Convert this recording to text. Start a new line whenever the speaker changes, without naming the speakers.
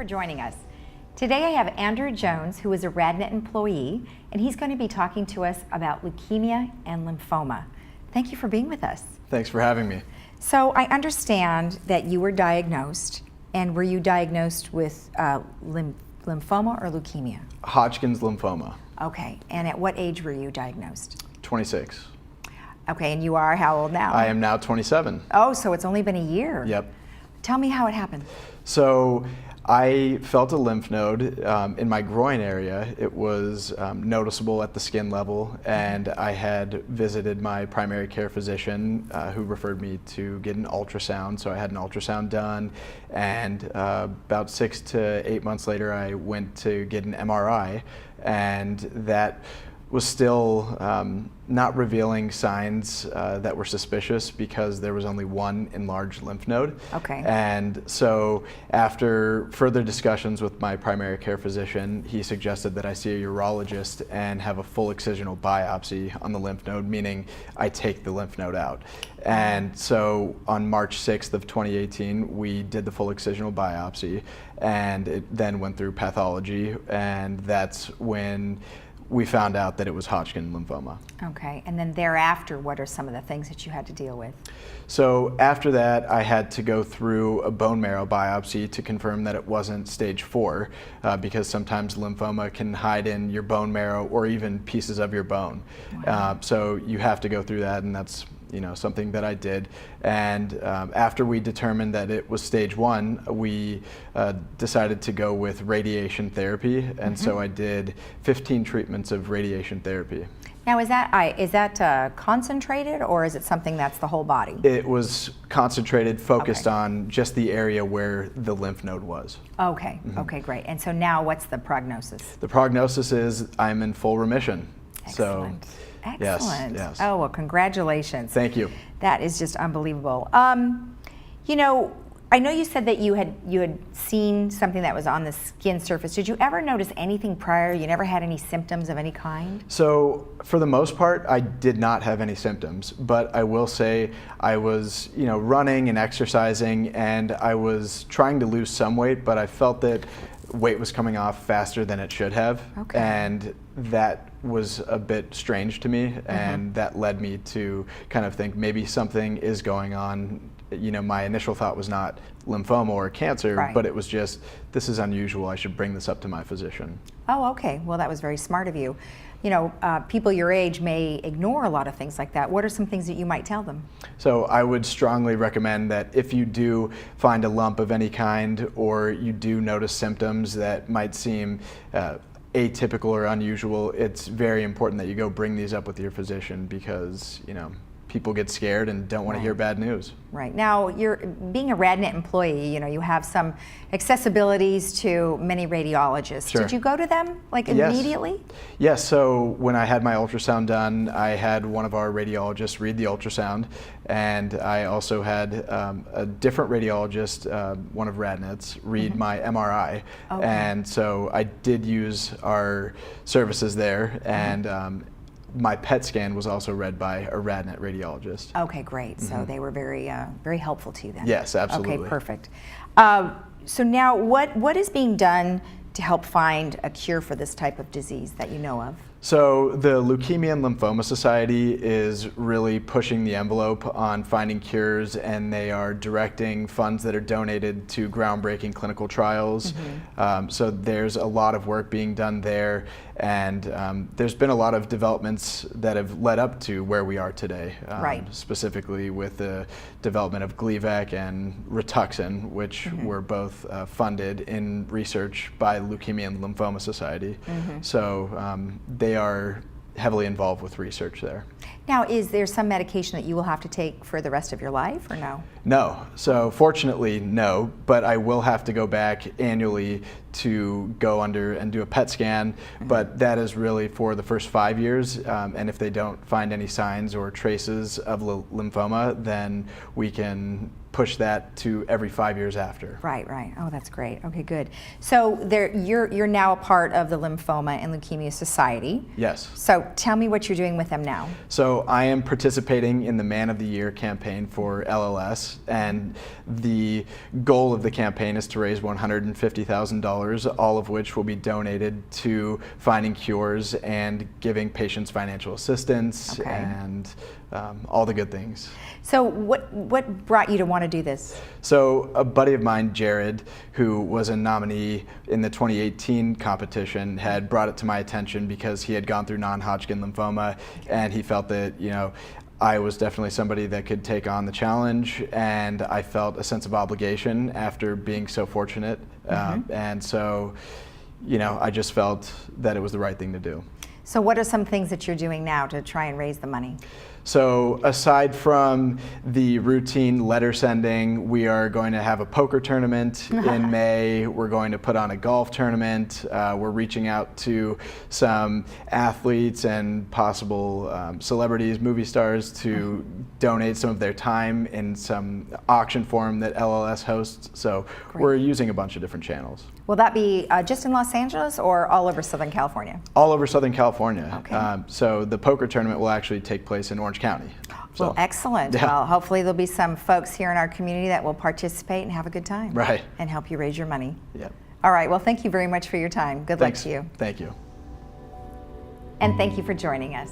for joining us. Today I have Andrew Jones, who is a Radnet employee, and he's going to be talking to us about leukemia and lymphoma. Thank you for being with us.
Thanks for having me.
So I understand that you were diagnosed, and were you diagnosed with lymphoma or leukemia?
Hodgkin's lymphoma.
Okay, and at what age were you diagnosed?
26.
Okay, and you are how old now?
I am now 27.
Oh, so it's only been a year.
Yep.
Tell me how it happened.
So I felt a lymph node in my groin area. It was noticeable at the skin level, and I had visited my primary care physician who referred me to get an ultrasound. So I had an ultrasound done, and about 6 to 8 months later I went to get an MRI, and that was still not revealing signs that were suspicious because there was only one enlarged lymph node.
Okay.
And so after further discussions with my primary care physician, he suggested that I see a urologist and have a full excisional biopsy on the lymph node, meaning I take the lymph node out. And so on March 6th of 2018, we did the full excisional biopsy, and it then went through pathology, and that's when we found out that it was Hodgkin lymphoma.
Okay, and then thereafter, what are some of the things that you had to deal with?
So after that, I had to go through a bone marrow biopsy to confirm that it wasn't stage 4, because sometimes lymphoma can hide in your bone marrow or even pieces of your bone.
Wow.
So you have to go through that, and that's something that I did. And after we determined that it was stage 1, we decided to go with radiation therapy, and so I did 15 treatments of radiation therapy.
Now, is that concentrated, or is it something that's the whole body?
It was concentrated, focused on just the area where the lymph node was.
Okay, okay, great. And so now what's the prognosis?
The prognosis is I'm in full remission.
Excellent.
So,
excellent.
Yes.
Oh, well, congratulations.
Thank you.
That is just unbelievable. I know you said that you had seen something that was on the skin surface. Did you ever notice anything prior? You never had any symptoms of any kind?
So for the most part, I did not have any symptoms, but I will say I was, running and exercising, and I was trying to lose some weight, but I felt that weight was coming off faster than it should have.
Okay.
And that was a bit strange to me, and that led me to kind of think maybe something is going on. My initial thought was not lymphoma or cancer,
right,
but it was just, this is unusual, I should bring this up to my physician.
Oh, okay. Well, that was very smart of you. People your age may ignore a lot of things like that. What are some things that you might tell them?
So I would strongly recommend that if you do find a lump of any kind, or you do notice symptoms that might seem atypical or unusual, it's very important that you go bring these up with your physician, because people get scared and don't want to hear bad news.
Right. Now, you're being a Radnet employee, you have some accessibilities to many radiologists.
Sure.
Did you go to them immediately?
Yes, so when I had my ultrasound done, I had one of our radiologists read the ultrasound, and I also had a different radiologist, one of Radnet's, read my MRI.
Okay.
And so I did use our services there, and my PET scan was also read by a Radnet radiologist.
Okay, great. So they were very helpful to you then.
Yes, absolutely.
Okay, perfect. So now what is being done to help find a cure for this type of disease that you know of?
So the Leukemia and Lymphoma Society is really pushing the envelope on finding cures, and they are directing funds that are donated to groundbreaking clinical trials. So there's a lot of work being done there, and there's been a lot of developments that have led up to where we are today,
right,
specifically with the development of Gleevec and Rituxan, which were both funded in research by Leukemia and Lymphoma Society. So they are heavily involved with research there.
Now, is there some medication that you will have to take for the rest of your life, or no?
No. So fortunately, no, but I will have to go back annually to go under and do a PET scan, but that is really for the first 5 years, and if they don't find any signs or traces of lymphoma, then we can push that to every 5 years after.
Right, right. Oh, that's great. Okay, good. So you're now a part of the Lymphoma and Leukemia Society.
Yes.
So tell me what you're doing with them now.
So I am participating in the Man of the Year campaign for LLS, and the goal of the campaign is to raise $150,000, all of which will be donated to finding cures and giving patients financial assistance and all the good things.
So what brought you to want to do this?
So a buddy of mine, Jared, who was a nominee in the 2018 competition, had brought it to my attention because he had gone through non-Hodgkin lymphoma, and he felt that, I was definitely somebody that could take on the challenge, and I felt a sense of obligation after being so fortunate. And so, I just felt that it was the right thing to do.
So what are some things that you're doing now to try and raise the money?
So aside from the routine letter sending, we are going to have a poker tournament in May. We're going to put on a golf tournament. We're reaching out to some athletes and possible celebrities, movie stars, to donate some of their time in some auction form that LLS hosts. So we're using a bunch of different channels. Will
that be just in Los Angeles or all over Southern California?
All over Southern California.
Okay.
So the poker tournament will actually take place in Orange County. So,
well, excellent.
Yeah.
Well, hopefully there'll be some folks here in our community that will participate and have a good time.
Right.
And help you raise your money.
Yep.
All right. Well, thank you very much for your time. Good luck to you.
Thank you.
And thank you for joining us.